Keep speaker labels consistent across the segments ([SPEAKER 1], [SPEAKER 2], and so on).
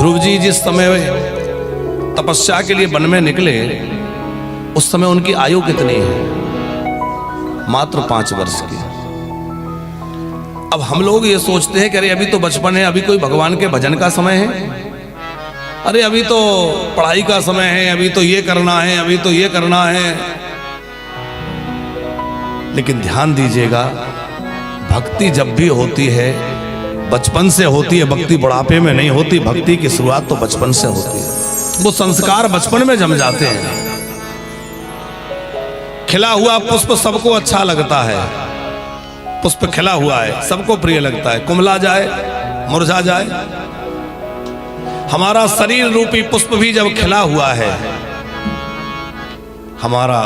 [SPEAKER 1] ध्रुव जी जिस समय तपस्या के लिए वन में निकले उस समय उनकी आयु कितनी है? मात्र 5 वर्ष की। अब हम लोग ये सोचते हैं कि अरे अभी तो बचपन है, अभी कोई भगवान के भजन का समय है, अरे अभी तो पढ़ाई का समय है, अभी तो ये करना है, अभी तो ये करना है। लेकिन ध्यान दीजिएगा, भक्ति जब भी होती है बचपन से होती है, भक्ति बुढ़ापे में नहीं होती। भक्ति की शुरुआत तो बचपन से होती है, वो संस्कार बचपन में जम जाते हैं। खिला हुआ पुष्प सबको अच्छा लगता है, पुष्प खिला हुआ है सबको प्रिय लगता है, कुमला जाए मुरझा जाए। हमारा शरीर रूपी पुष्प भी जब खिला हुआ है, हमारा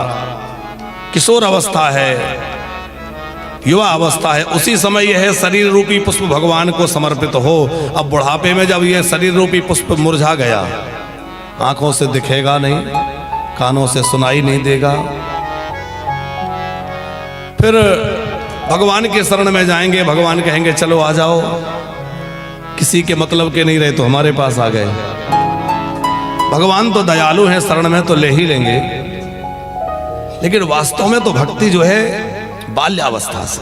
[SPEAKER 1] किशोर अवस्था है, युवा अवस्था है, उसी समय यह शरीर रूपी पुष्प भगवान को समर्पित हो। अब बुढ़ापे में जब यह शरीर रूपी पुष्प मुरझा गया, आंखों से दिखेगा नहीं, कानों से सुनाई नहीं देगा, फिर भगवान के शरण में जाएंगे, भगवान कहेंगे चलो आ जाओ, किसी के मतलब के नहीं रहे तो हमारे पास आ गए। भगवान तो दयालु हैं, शरण में तो ले ही लेंगे, लेकिन वास्तव में तो भक्ति जो है बाल्यावस्था से।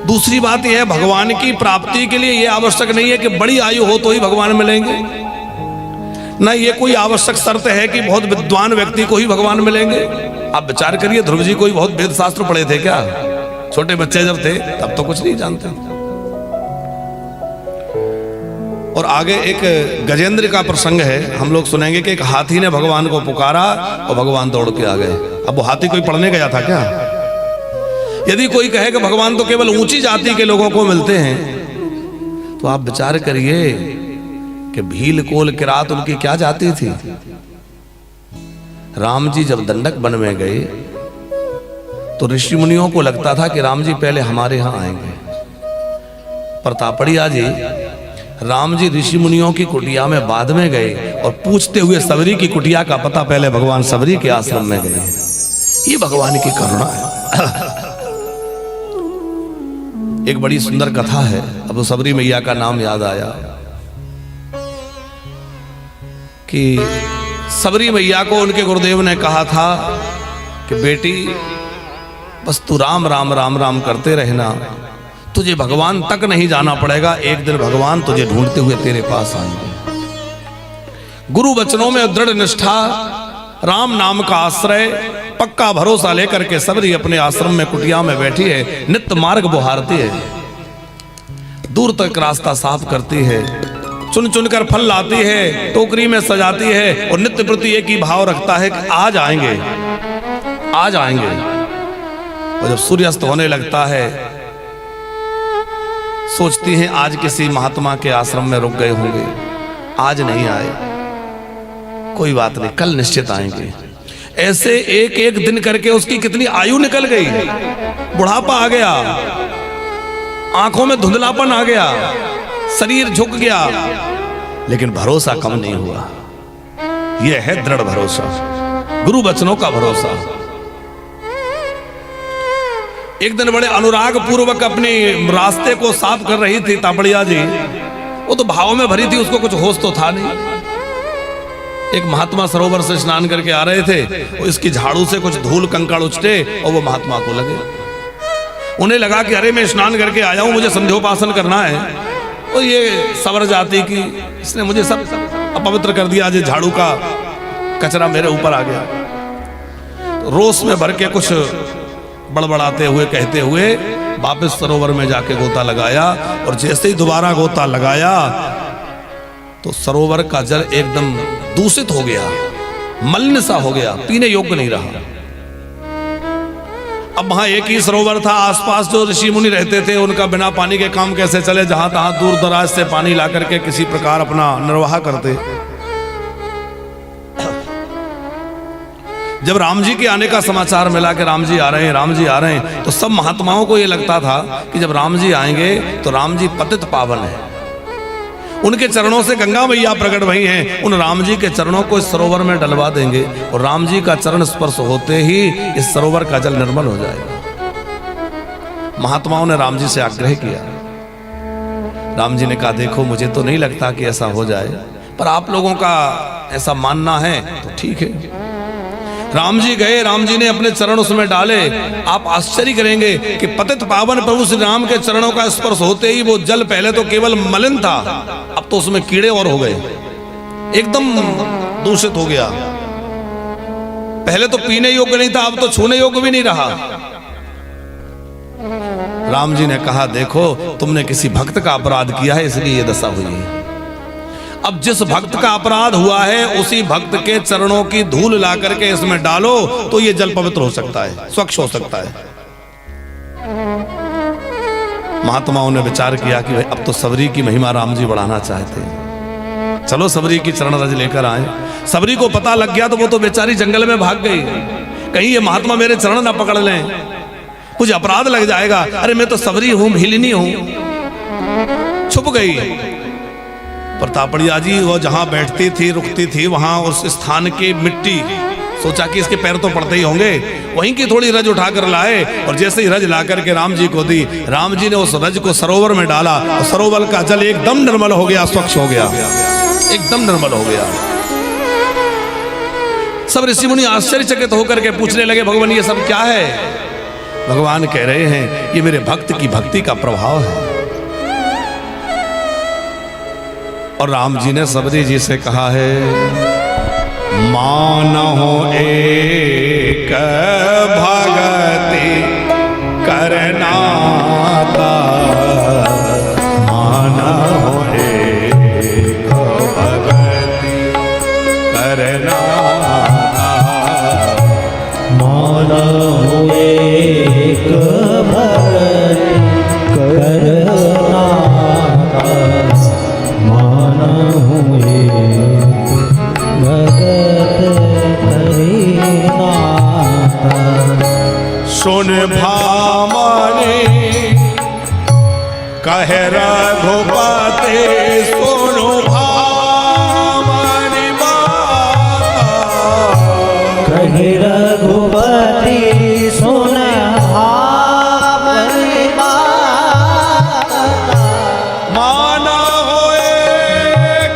[SPEAKER 1] दूसरी बात यह है, भगवान की प्राप्ति के लिए यह आवश्यक नहीं है कि बड़ी आयु हो तो ही भगवान मिलेंगे, ना ये कोई आवश्यक शर्त है कि बहुत विद्वान व्यक्ति को ही भगवान मिलेंगे। आप विचार करिए, ध्रुव जी कोई बहुत वेद शास्त्र पढ़े थे क्या? छोटे बच्चे जब थे तब तो कुछ नहीं जानते। और आगे एक गजेंद्र का प्रसंग है, हम लोग सुनेंगे कि एक हाथी ने भगवान को पुकारा और भगवान दौड़ के आ गए। अब वो हाथी कोई पढ़ने गया था क्या? यदि कोई कहे कि भगवान तो केवल ऊंची जाति के लोगों को मिलते हैं, तो आप विचार करिए कि भील कोल किरात उनकी क्या जाति थी। राम जी जब दंडक वन में गए तो ऋषि मुनियों को लगता था कि राम जी पहले हमारे यहां आएंगे। प्रतापड़िया जी राम जी ऋषि मुनियों की कुटिया में बाद में गए और पूछते हुए सबरी की कुटिया का पता पहले भगवान सबरी के आश्रम में गए। ये भगवान की करुणा है। एक बड़ी सुंदर कथा है, अब सबरी मैया का नाम याद आया कि सबरी मैया को उनके गुरुदेव ने कहा था कि बेटी बस तू राम राम राम राम करते रहना, तुझे भगवान तक नहीं जाना पड़ेगा, एक दिन भगवान तुझे ढूंढते हुए तेरे पास आएंगे। गुरु वचनों में दृढ़ निष्ठा, राम नाम का आश्रय, पक्का भरोसा लेकर के सबरी अपने आश्रम में कुटिया में बैठी है, नित्य मार्ग बुहारती है, दूर तक रास्ता साफ करती है, चुन चुन कर फल लाती है, टोकरी में सजाती है और नित्य प्रति एक ही भाव रखता है कि आज आएंगे आज आएंगे। और जब सूर्यास्त होने लगता है सोचती हैं आज किसी महात्मा के आश्रम में रुक गए होंगे, आज नहीं आए, कोई बात नहीं, कल निश्चित आएंगे। ऐसे एक एक दिन करके उसकी कितनी आयु निकल गई, बुढ़ापा आ गया, आंखों में धुंधलापन आ गया, शरीर झुक गया, लेकिन भरोसा कम नहीं हुआ। यह है दृढ़ भरोसा, गुरु वचनों का भरोसा। एक दिन बड़े अनुराग पूर्वक अपने रास्ते को साफ कर रही थी तापड़िया जी, वो तो भाव में भरी थी, उसको कुछ होश तो था नहीं। एक महात्मा सरोवर से स्नान करके आ रहे थे, और इसकी झाड़ू से कुछ धूल कंकड़ उछटे और वो महात्मा को लगे। उन्हें लगा कि अरे मैं स्नान करके आया हूं, मुझे संध्योपासन करना है, और ये सवर जाति की इसने मुझे सब अपवित्र कर दिया, आज झाड़ू का कचरा मेरे ऊपर आ गया। तो रोष में भर के कुछ बड़बड़ाते हुए कहते हुए वापस सरोवर में जाके गोता लगाया, और जैसे ही दोबारा गोता लगाया तो सरोवर का जल एकदम दूषित हो गया, मलिन सा हो गया, पीने योग्य नहीं रहा। अब वहां एक ही सरोवर था, आसपास जो ऋषि मुनि रहते थे उनका बिना पानी के काम कैसे चले, जहां तहां दूर दराज से पानी ला करके किसी प्रकार अपना निर्वाह करते। जब राम जी के आने का समाचार मिला कि राम जी आ रहे हैं, राम जी आ रहे हैं, तो सब महात्माओं को यह लगता था कि जब राम जी आएंगे तो राम जी पतित पावन है, उनके चरणों से गंगा मैया प्रकट भई हैं, उन राम जी के चरणों को इस सरोवर में डलवा देंगे, और राम जी का चरण स्पर्श होते ही इस सरोवर का जल निर्मल हो जाएगा। महात्माओं ने राम जी से आग्रह किया। राम जी ने कहा देखो मुझे तो नहीं लगता कि ऐसा हो जाए, पर आप लोगों का ऐसा मानना है तो ठीक है। राम जी गए, राम जी ने अपने चरण उसमें डाले। आप आश्चर्य करेंगे कि पतित पावन प्रभु श्री राम के चरणों का स्पर्श होते ही वो जल पहले तो केवल मलिन था, अब तो उसमें कीड़े और हो गए, एकदम दूषित हो गया। पहले तो पीने योग्य नहीं था, अब तो छूने योग्य भी नहीं रहा। राम जी ने कहा देखो तुमने किसी भक्त का अपराध किया है, इसलिए ये दशा हुई है। अब जिस भक्त का अपराध हुआ है उसी भक्त के चरणों की धूल ला करके इसमें डालो तो ये जल पवित्र हो सकता है, स्वच्छ हो सकता है। महात्माओं ने विचार किया कि भाई अब तो सबरी की महिमा राम जी बढ़ाना चाहते हैं, चलो सबरी की चरण रज लेकर आए। सबरी को पता लग गया तो वो तो बेचारी जंगल में भाग गई, कहीं ये महात्मा मेरे चरण ना पकड़ लें, मुझे अपराध लग जाएगा। अरे मैं तो सबरी हूं, भीलिनी हूं, छुप गई। प्रतापड़िया जी वो जहां बैठती थी रुकती थी वहां उस स्थान की मिट्टी, सोचा कि इसके पैर तो पड़ते ही होंगे, वहीं की थोड़ी रज उठाकर लाए और जैसे ही रज ला करके राम जी को दी, राम जी ने उस रज को सरोवर में डाला और सरोवर का जल एकदम निर्मल हो गया, स्वच्छ हो गया, एकदम निर्मल हो गया। सब ऋषि मुनि आश्चर्यचकित होकर के पूछने लगे भगवान ये सब क्या है? भगवान कह रहे हैं ये मेरे भक्त की भक्ति का प्रभाव है। और राम जी ने सबरी जी से कहा है मानहो एक भगति करनाता, मानहो एक भगति करनाता,
[SPEAKER 2] मानहो एक भगति करनाता, मानहु एक भगत करीनाता।
[SPEAKER 1] सुन भामनी कहे रघुपति, सुनो भामनी माता,
[SPEAKER 2] कहे रघुपति सुन भामनी माता,
[SPEAKER 1] माना हो एक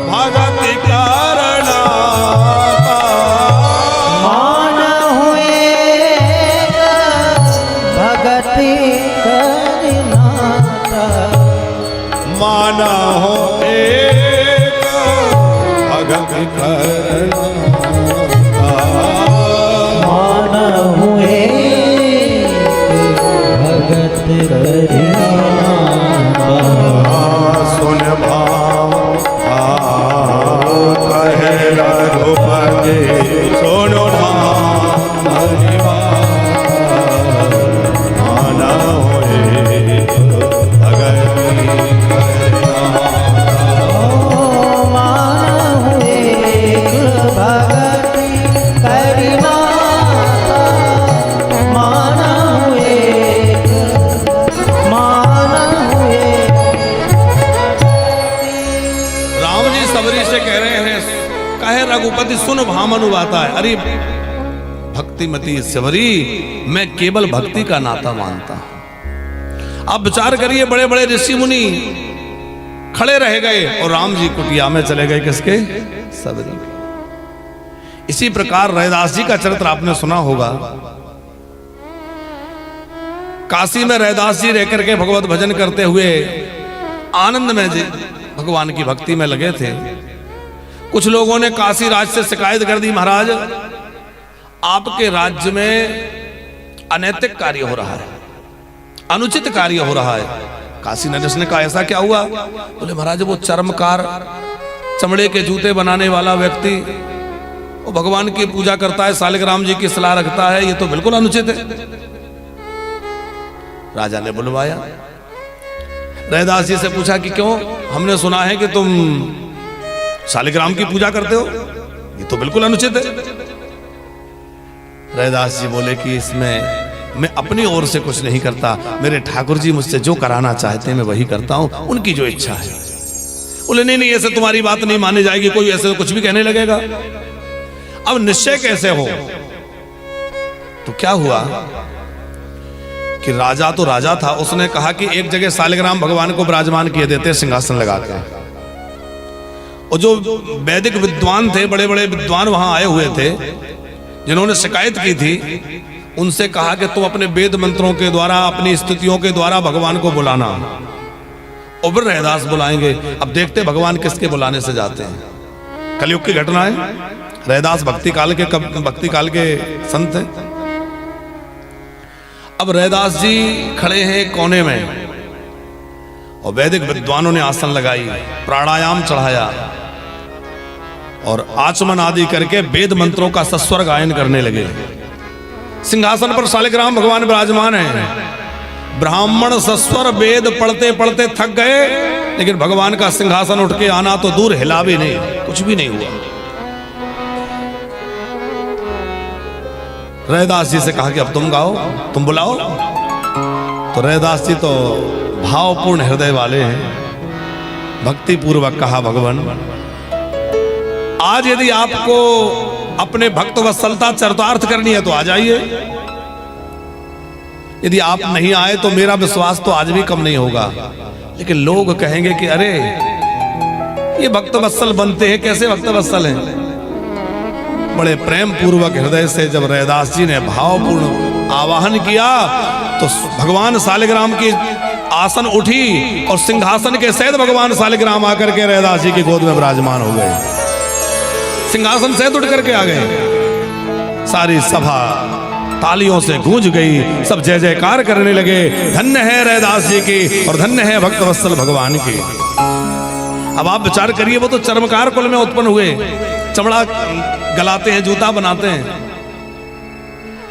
[SPEAKER 1] भगति करनाता,
[SPEAKER 2] मानहु एक भगति करीनाता,
[SPEAKER 1] माना हो एक भगति करनाता,
[SPEAKER 2] मानहु एक भगत करीनाता।
[SPEAKER 1] सुन भाव कहे रघुपति, सुनो भामनी माना हो एक भगति
[SPEAKER 2] मानहु एक भगति करीनाता, मानहु एक
[SPEAKER 1] राम जी सबरी से कह रहे हैं कहे रघुपति सुन भामनु आता है। अरे भक्तिमती सबरी मैं केवल भक्ति का नाता मानता हूं। आप विचार करिए बड़े बड़े ऋषि मुनि खड़े रह गए और राम जी कुटिया में चले गए किसके? सबरी। इसी प्रकार रैदास जी का चरित्र आपने सुना होगा। काशी में रैदास जी रह करके भगवत भजन करते हुए आनंद में भगवान की भक्ति में लगे थे। कुछ लोगों ने काशी राज से शिकायत कर दी, महाराज आपके राज्य में अनैतिक कार्य हो रहा है, अनुचित कार्य हो रहा है। काशी नरेश ने कहा ऐसा क्या हुआ? बोले महाराज वो चर्मकार चमड़े के जूते बनाने वाला व्यक्ति वो भगवान की पूजा करता है, सालिग्राम जी की सलाह रखता है, ये तो बिल्कुल अनुचित है। राजा ने बुलवाया, रैदास जी से पूछा कि क्यों? हमने सुना है कि तुम सालिग्राम की पूजा करते हो, ये तो बिल्कुल अनुचित है। रैदास जी बोले कि इसमें मैं अपनी ओर से कुछ नहीं करता, मेरे ठाकुर जी मुझसे जो कराना चाहते हैं मैं वही करता हूं, उनकी जो इच्छा है। बोले नहीं नहीं ऐसे तुम्हारी बात नहीं मानी जाएगी, कोई ऐसे कुछ भी कहने लगेगा। अब निश्चय कैसे हो? तो क्या हुआ कि राजा तो राजा था, उसने कहा कि एक जगह सालिग्राम भगवान को विराजमान किए देते सिंहासन लगाकर। और जो वैदिक विद्वान थे, बड़े बड़े विद्वान वहां आए हुए थे, जिन्होंने शिकायत की थी, उनसे कहा कि तुम अपने वेद मंत्रों के द्वारा, अपनी स्तुतियों के द्वारा भगवान को बुलाना। और फिर रैदास बुलाएंगे। अब देखते भगवान किसके बुलाने से जाते हैं। कलयुग की घटना है। रैदास भक्ति काल के संत हैं। अब रैदास जी खड़े हैं कोने में और वैदिक विद्वानों ने आसन लगाई, प्राणायाम चढ़ाया और आचमन आदि करके वेद मंत्रों का सस्वर गायन करने लगे। सिंहासन पर सालिग्राम भगवान विराजमान हैं। ब्राह्मण सस्वर वेद पढ़ते पढ़ते थक गए, लेकिन भगवान का सिंहासन उठ के आना तो दूर, हिला भी नहीं, कुछ भी नहीं हुआ। रैदास जी से कहा कि अब तुम गाओ, तुम बुलाओ। तो रैदास जी तो भावपूर्ण हृदय वाले हैं, भक्ति पूर्वक कहा, भगवान आज यदि आपको अपने भक्त वत्सलता चरितार्थ करनी है तो आ जाइए। यदि आप नहीं आए तो मेरा विश्वास तो आज भी कम नहीं होगा। लेकिन लोग कहेंगे कि अरे ये भक्त वत्सल बनते हैं, कैसे भक्त वत्सल हैं। बड़े प्रेम पूर्वक हृदय से जब रैदास जी ने भावपूर्ण आवाहन किया तो भगवान सालिग्राम की आसन उठी और सिंहासन के सहित भगवान सालिग्राम आकर के रैदास जी की गोद में विराजमान हो गए। सिंहासन सहित उठ करके आ गए। सारी सभा तालियों से गूंज गई, सब जय जयकार करने लगे। धन्य है रैदास जी की और धन्य है भक्त वत्सल भगवान की। अब आप विचार करिए, वो तो चर्मकार कुल में उत्पन्न हुए, चमड़ा गलाते हैं, जूता बनाते हैं,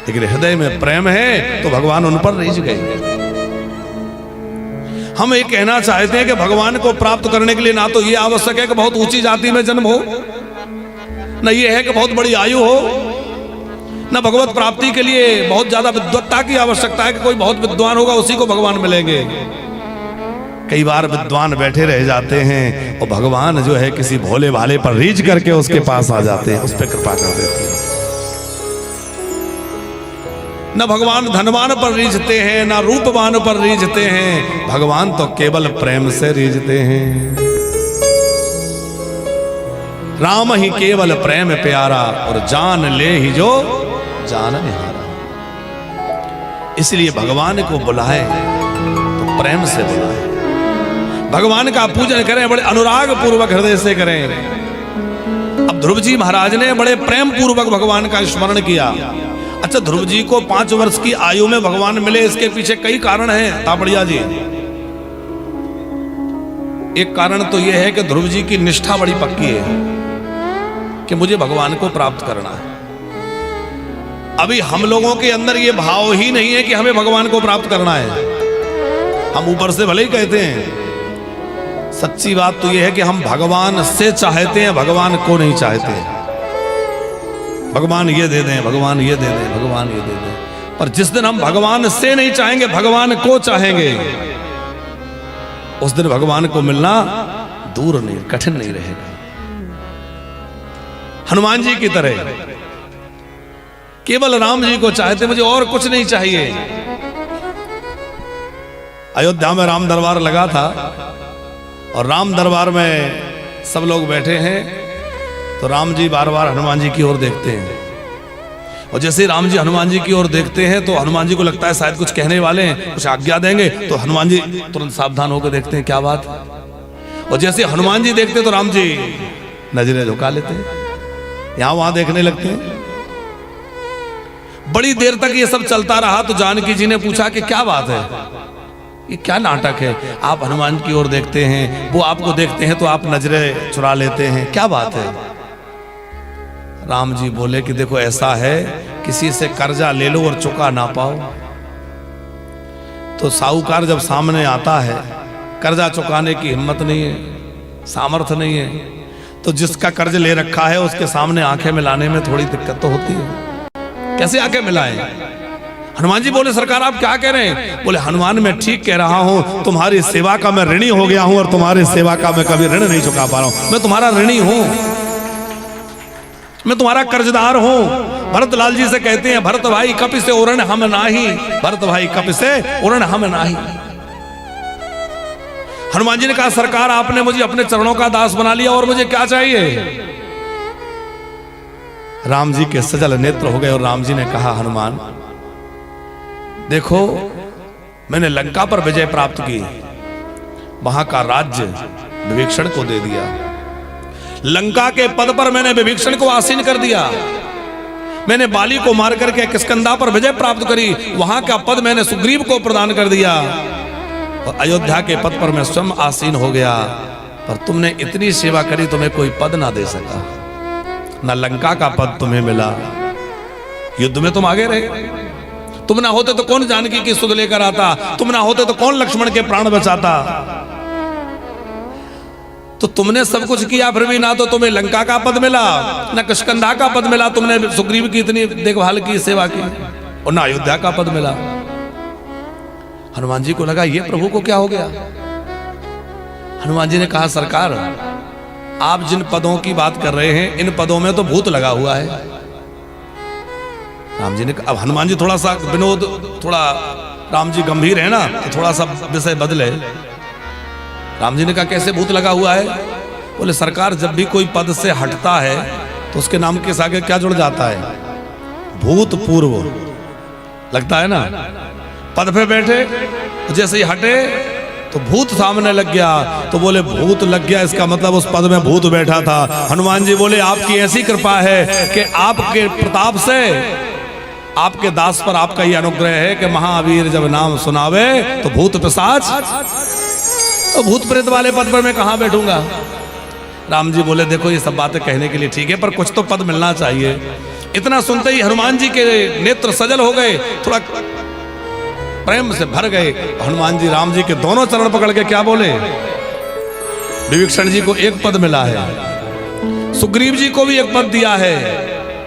[SPEAKER 1] लेकिन हृदय में प्रेम है तो भगवान उन पर रीझ गए। हम ये कहना चाहते हैं कि भगवान को प्राप्त करने के लिए ना तो ये आवश्यक है कि बहुत ऊंची जाति में जन्म हो, न ये है कि बहुत बड़ी आयु हो, न भगवत प्राप्ति के लिए बहुत ज्यादा विद्वत्ता की आवश्यकता है कि कोई बहुत विद्वान होगा उसी को भगवान मिलेंगे। कई बार विद्वान बैठे रह जाते हैं और भगवान जो है किसी भोले भाले पर रीझ करके उसके पास आ जाते हैं, उस पर कृपा कर देते हैं। न भगवान धनवान पर रीझते हैं, न रूपवान पर रीझते हैं, भगवान तो केवल प्रेम से रीझते हैं। राम ही केवल प्रेम प्यारा और जान ले ही जो जान निहारा। इसलिए भगवान को बुलाए तो प्रेम से बुलाए, भगवान का पूजन करें, बड़े अनुराग पूर्वक हृदय से करें। अब ध्रुव जी महाराज ने बड़े प्रेम पूर्वक भगवान का स्मरण किया। अच्छा, ध्रुव जी को 5 वर्ष की आयु में भगवान मिले, इसके पीछे कई कारण हैं तापड़िया जी। एक कारण तो यह है कि ध्रुव जी की निष्ठा बड़ी पक्की है कि मुझे भगवान को प्राप्त करना है। अभी हम लोगों के अंदर यह भाव ही नहीं है कि हमें भगवान को प्राप्त करना है। हम ऊपर से भले ही कहते हैं, सच्ची बात तो यह है कि हम भगवान से चाहते हैं, भगवान को नहीं चाहते हैं। भगवान ये दे दें, भगवान ये दे दें, भगवान ये दे दें। पर जिस दिन हम भगवान से नहीं चाहेंगे, भगवान को चाहेंगे, उस दिन भगवान को मिलना दूर नहीं, कठिन नहीं रहेगा। हनुमान जी की तरह केवल राम जी को चाहते, मुझे और कुछ नहीं चाहिए। अयोध्या में राम दरबार लगा था और राम दरबार में सब लोग बैठे हैं, तो राम जी बार बार हनुमान जी की ओर देखते हैं। और जैसे राम जी हनुमान जी की ओर देखते हैं तो हनुमान जी को लगता है शायद कुछ कहने वाले हैं, कुछ आज्ञा देंगे, तो हनुमान जी तुरंत सावधान होकर देखते हैं क्या बात। और जैसे हनुमान जी देखते तो राम जी नजरें झुका लेते हैं, यहां वहां देखने लगते हैं। बड़ी देर तक ये सब चलता रहा तो जानकी जी ने पूछा कि क्या बात है, ये क्या नाटक है। आप हनुमान की ओर देखते हैं, वो आपको देखते हैं तो आप नजरें चुरा लेते हैं, क्या बात है। राम जी बोले कि देखो ऐसा है, किसी से कर्जा ले लो और चुका ना पाओ तो साहूकार जब सामने आता है, कर्जा चुकाने की हिम्मत नहीं है, सामर्थ्य नहीं है, तो जिसका कर्ज ले रखा है उसके सामने आंखें मिलाने में थोड़ी दिक्कत तो होती है। कैसे आंखें मिलाएं। हनुमान जी बोले सरकार आप क्या कह रहे हैं। बोले हनुमान मैं ठीक कह रहा हूं, तुम्हारी सेवा का मैं ऋणी हो गया हूं और तुम्हारी सेवा का मैं कभी ऋण नहीं चुका पा रहा हूं। मैं तुम्हारा ऋणी हूं, मैं तुम्हारा कर्जदार हूं। भरतलाल जी से कहते हैं, भरत भाई कपि से उरण हम नाही, भरत भाई कपि से उरण हम नाही। हनुमान जी ने कहा, सरकार आपने मुझे अपने चरणों का दास बना लिया और मुझे क्या चाहिए? राम जी के सजल नेत्र हो गए और राम जी ने कहा, हनुमान देखो, मैंने लंका पर विजय प्राप्त की, वहां का राज्य विभीषण को दे दिया। लंका के पद पर मैंने विभीषण को आसीन कर दिया। मैंने बाली को मार करके किष्किंधा पर विजय प्राप्त करी, वहां का पद मैंने सुग्रीव को प्रदान कर दिया। और अयोध्या के पद पर मैं स्वयं आसीन हो गया। पर तुमने इतनी सेवा करी, तुम्हें कोई पद ना दे सका, ना लंका का पद तुम्हें मिला। युद्ध में तुम आगे रहे। तुम ना होते तो कौन जानकी की सुध लेकर आता, तुम ना होते तो कौन लक्ष्मण के प्राण बचाता। तो तुमने सब कुछ किया, फिर भी ना तो तुम्हें लंका का पद मिला, ना किष्किंधा का पद मिला। तुमने सुग्रीव की इतनी देखभाल की, सेवा की, और ना अयोध्या का पद मिला। हनुमान जी को लगा ये प्रभु को क्या हो गया। हनुमान जी ने कहा, सरकार आप जिन पदों की बात कर रहे हैं, इन पदों में तो भूत लगा हुआ है। राम जी ने, अब हनुमान जी थोड़ा सा विनोद, थोड़ा राम जी गंभीर है ना, तो थोड़ा सा विषय बदले। राम जी ने कहा, कैसे भूत लगा हुआ है? बोले, सरकार जब भी कोई पद से हटता है तो उसके नाम के आगे क्या जुड़ जाता है? भूतपूर्व लगता है ना। पद पे बैठे तो जैसे ही हटे तो भूत सामने लग गया, तो बोले भूत लग गया, इसका मतलब उस पद में भूत बैठा था। हनुमान जी बोले, आपकी ऐसी कृपा है कि आपके प्रताप से आपके दास पर आपका ये अनुग्रह है कि महावीर जब नाम सुनावे तो भूत पिशाच, तो भूत प्रेत वाले पद पर मैं कहां बैठूंगा? राम जी बोले, देखो ये सब बातें कहने के लिए ठीक है, पर कुछ तो पद मिलना चाहिए। इतना सुनते ही हनुमान जी के नेत्र सजल हो गए, थोड़ा प्रेम से भर गए। हनुमान जी राम जी के दोनों चरण पकड़ के क्या बोले? विभीषण जी को एक पद मिला है, सुग्रीव जी को भी एक पद दिया है,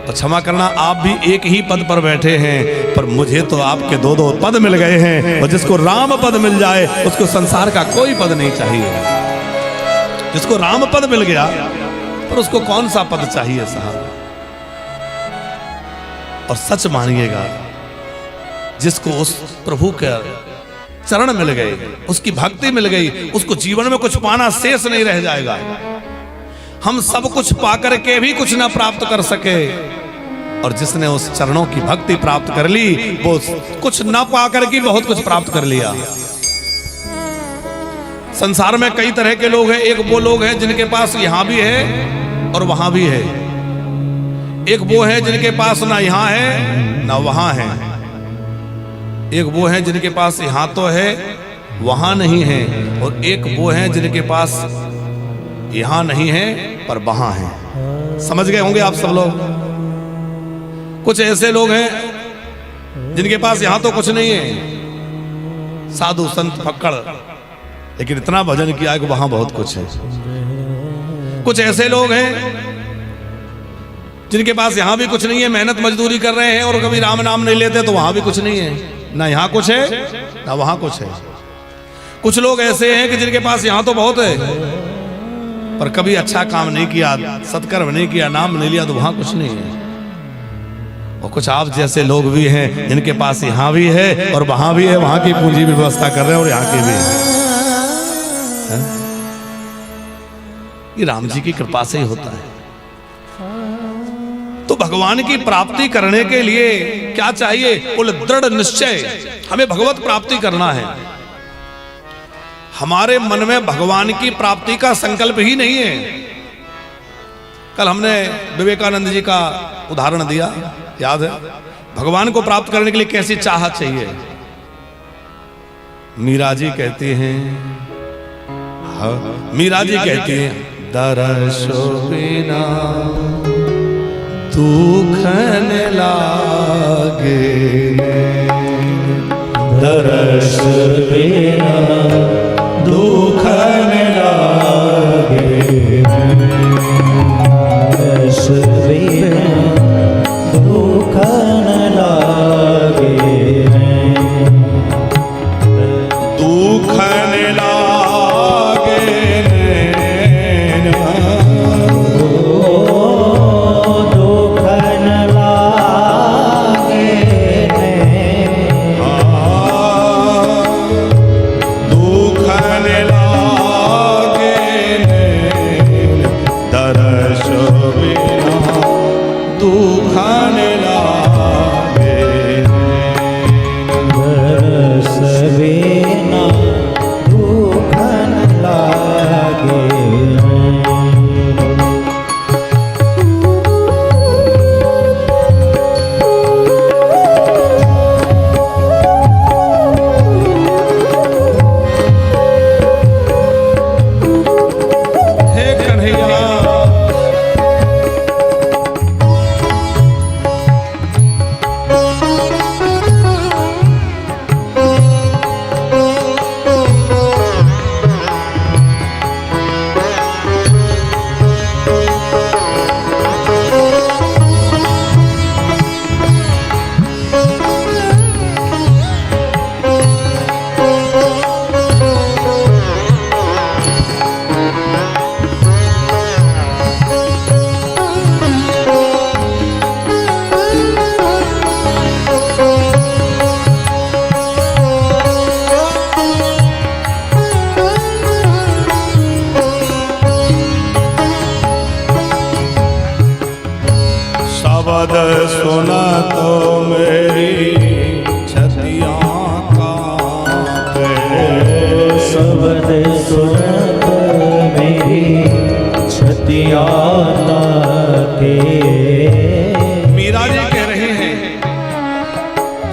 [SPEAKER 1] तो क्षमा करना आप भी एक ही पद पर बैठे हैं, पर मुझे तो आपके दो दो पद मिल गए हैं। और जिसको राम पद मिल जाए उसको संसार का कोई पद नहीं चाहिए। जिसको राम पद मिल गया, पर उसको कौन सा पद चाहिए साहब? और सच मानिएगा, जिसको उस प्रभु के चरण मिल गए, उसकी भक्ति मिल गई, उसको जीवन में कुछ पाना शेष नहीं रह जाएगा। हम सब कुछ पाकर के भी कुछ ना प्राप्त कर सके, और जिसने उस चरणों की भक्ति प्राप्त कर ली, वो कुछ ना पाकर के बहुत कुछ प्राप्त कर लिया। संसार में कई तरह के लोग हैं। एक वो लोग हैं जिनके पास यहां भी है और वहां भी है। एक वो है जिनके पास ना यहां है ना वहां है। एक वो है जिनके पास यहां तो है वहां नहीं है, और एक वो है जिनके पास यहां नहीं है पर वहां है। समझ गए होंगे आप सब लोग। कुछ ऐसे लोग हैं जिनके पास यहां तो कुछ नहीं है, साधु संत फक्कड़, लेकिन इतना भजन किया है कि वहां बहुत कुछ है। कुछ ऐसे लोग हैं जिनके पास यहां भी कुछ नहीं है, मेहनत मजदूरी कर रहे हैं और कभी राम नाम नहीं लेते, तो वहां भी कुछ नहीं है, ना यहां कुछ है ना वहां कुछ है। कुछ लोग ऐसे हैं कि जिनके पास यहां तो बहुत है, पर कभी अच्छा काम नहीं किया, सत्कर्म नहीं किया, नाम नहीं लिया, तो वहां कुछ नहीं है। और कुछ आप जैसे लोग भी हैं जिनके पास यहां भी है और वहां भी है, वहां की पूंजी भी व्यवस्था कर रहे हैं और यहां की भी है। ये राम जी की कृपा से ही होता है। तो भगवान की प्राप्ति करने के लिए क्या चाहिए? बोले दृढ़ निश्चय। हमें भगवत प्राप्ति करना है। हमारे मन में भगवान की प्राप्ति का संकल्प ही नहीं है। कल हमने विवेकानंद जी का उदाहरण दिया, याद है? भगवान को प्राप्त करने के लिए कैसी चाहत चाहिए? मीरा जी कहती हैं, मीरा जी कहती हैं, दरसो बिना दुखन लागे,
[SPEAKER 2] दरस बिना दुखन लागे, दरस बिना दुखन लागे,
[SPEAKER 1] दुखन लागे,
[SPEAKER 2] दुखन लागे।
[SPEAKER 1] शब्द सुना तो मेरी छतियाँ कांपे,
[SPEAKER 2] शब्द सुनत मेरी छतियाँ कांपे।
[SPEAKER 1] मीरा जी कह रहे हैं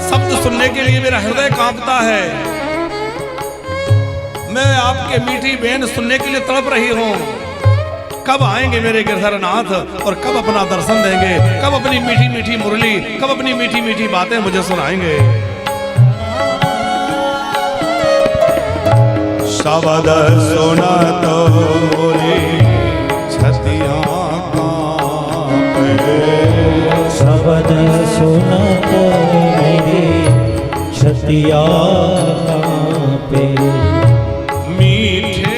[SPEAKER 1] शब्द सुनने के लिए मेरा हृदय कांपता है, मैं आपके मीठी बेन सुनने के लिए तड़प रही हूँ। कब आएंगे मेरे गिरधरनाथ और कब अपना दर्शन देंगे, कब अपनी मीठी मीठी मुरली, कब अपनी मीठी मीठी बातें मुझे सुनाएंगे। शब्द सुना तो मोरी छतियाँ कांपे,
[SPEAKER 2] शब्द सुनत मेरी छतियाँ कांपे।
[SPEAKER 1] मीठे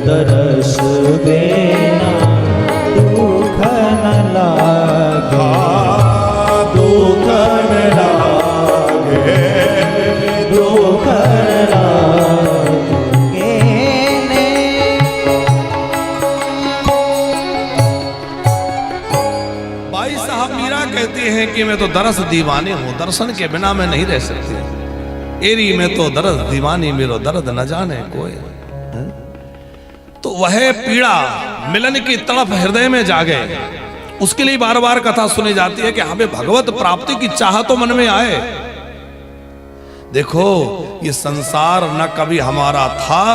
[SPEAKER 2] दरस बिना दुख न लागे, दुख न लागे, दुख न लागे।
[SPEAKER 1] भाई साहब मीरा कहती हैं कि मैं तो दरस दीवानी हूँ, दर्शन के बिना मैं नहीं रह सकती। एरी में तो दर्द दीवानी मेरो दर्द न जाने कोई। तो वह पीड़ा मिलन की तड़प हृदय में जागे, उसके लिए बार बार कथा सुनी जाती है कि हमें भगवत प्राप्ति की चाह तो मन में आए। देखो ये संसार न कभी हमारा था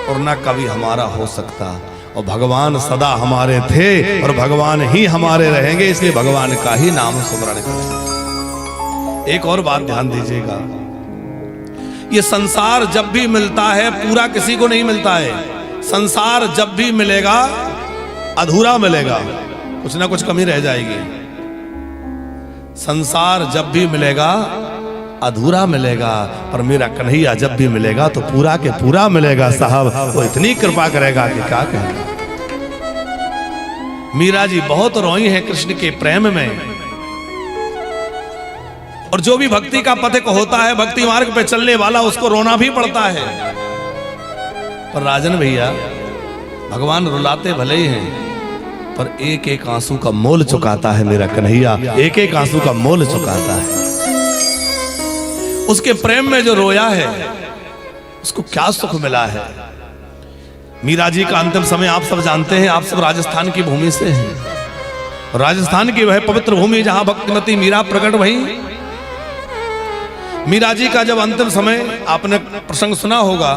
[SPEAKER 1] और न कभी हमारा हो सकता, और भगवान सदा हमारे थे और भगवान ही हमारे रहेंगे, इसलिए भगवान का ही नाम सुमरण करें। एक और बात ध्यान दीजिएगा, ये संसार जब भी मिलता है पूरा किसी को नहीं मिलता है। संसार जब भी मिलेगा अधूरा मिलेगा, कुछ ना कुछ कमी रह जाएगी। संसार जब भी मिलेगा अधूरा मिलेगा, पर मेरा कन्हैया जब भी मिलेगा तो पूरा के पूरा मिलेगा साहब। वो इतनी कृपा करेगा कि क्या कहना। मीरा जी बहुत रोई है कृष्ण के प्रेम में, और जो भी भक्ति का पथिक होता है, भक्ति मार्ग पे चलने वाला, उसको रोना भी पड़ता है। पर राजन भैया भगवान रुलाते भले ही हैं, पर एक एक आंसू का मोल चुकाता है मेरा कन्हैया, एक एक आंसू का मोल चुकाता है। उसके प्रेम में जो रोया है उसको क्या सुख मिला है। मीरा जी का अंतिम समय आप सब जानते हैं, आप सब राजस्थान की भूमि से हैं। राजस्थान की वह पवित्र भूमि जहां भक्तिमती मीरा प्रकट भई। मीरा जी का जब अंतिम समय, आपने प्रसंग सुना होगा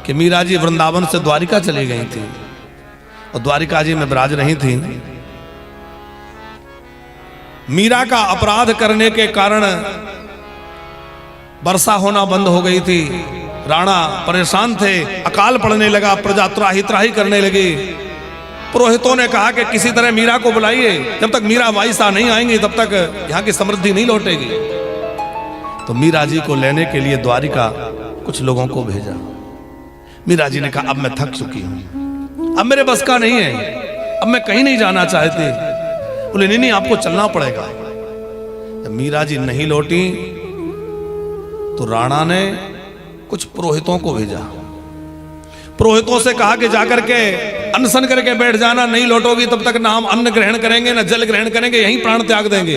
[SPEAKER 1] कि मीरा जी वृंदावन से द्वारिका चली गई थी और द्वारिका जी में विराज नहीं थी। मीरा का अपराध करने के कारण वर्षा होना बंद हो गई थी। राणा परेशान थे, अकाल पड़ने लगा, प्रजा त्राही त्राही करने लगी। पुरोहितों ने कहा कि किसी तरह मीरा को बुलाइए, जब तक मीरा वाईसा नहीं आएंगी तब तक यहाँ की समृद्धि नहीं लौटेगी। तो मीरा जी को लेने के लिए द्वारिका कुछ लोगों को भेजा। मीरा जी ने कहा अब मैं थक चुकी हूं, अब मेरे बस का नहीं है, अब मैं कहीं नहीं जाना चाहती। बोले नहीं नहीं आपको चलना पड़ेगा। जब मीरा जी नहीं लौटी तो राणा ने कुछ पुरोहितों को भेजा। पुरोहितों से कहा कि जाकर के अनशन करके बैठ जाना, नहीं लौटोगी तब तक ना हम अन्न ग्रहण करेंगे ना जल ग्रहण करेंगे, यहीं प्राण त्याग देंगे।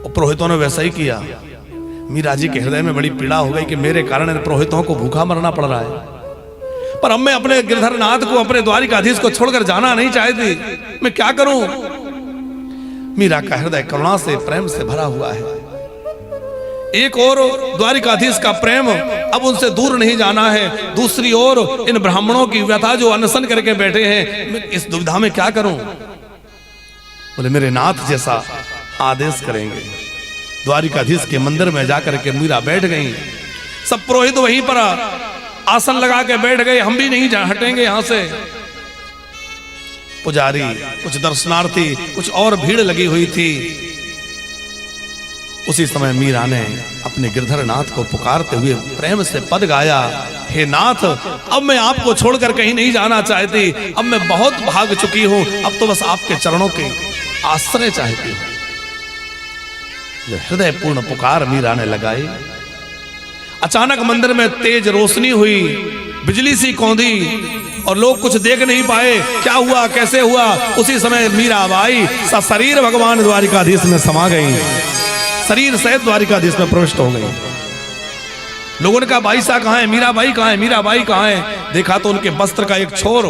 [SPEAKER 1] और पुरोहितों ने वैसा ही किया। मीरा जी के हृदय में बड़ी पीड़ा हो गई कि मेरे कारण पुरोहितों को भूखा मरना पड़ रहा है। पर अब मैं अपने गिरधरनाथ को, अपने द्वारिकाधीश को छोड़कर जाना नहीं चाहती। मैं क्या करूं? मीरा का हृदय करुणा से, प्रेम से भरा हुआ है। एक और द्वारिकाधीश का प्रेम, अब उनसे दूर नहीं जाना है। दूसरी ओर इन ब्राह्मणों की व्यथा जो अनशन करके बैठे हैं, मैं इस दुविधा में क्या करूं? बोले मेरे नाथ जैसा आदेश करेंगे। द्वारिकाधीश के मंदिर में जाकर के मीरा बैठ गई। सब पुरोहित वहीं पर आसन लगा के बैठ गए, हम भी नहीं हटेंगे यहां से। पुजारी, कुछ दर्शनार्थी, कुछ और भीड़ लगी हुई थी। उसी समय मीरा ने अपने गिरधरनाथ को पुकारते हुए प्रेम से पद गाया, हे नाथ, अब मैं आपको छोड़कर कहीं नहीं जाना चाहती। अब मैं बहुत भाग चुकी हूं, अब तो बस आपके चरणों के आश्रय चाहती हूं। हृदय पूर्ण पुकार मीरा ने लगाई। अचानक मंदिर में तेज रोशनी हुई, बिजली सी कौंधी और लोग कुछ देख नहीं पाए। क्या हुआ, कैसे हुआ? उसी समय मीराबाई सशरीर भगवान द्वारिकाधीश में समा गई, शरीर सहित द्वारिकाधीश में प्रविष्ट हो गई। लोगों ने कहा भाई साहब कहाँ है, मीराबाई कहाँ है, मीराबाई कहाँ है? देखा तो उनके वस्त्र का एक छोर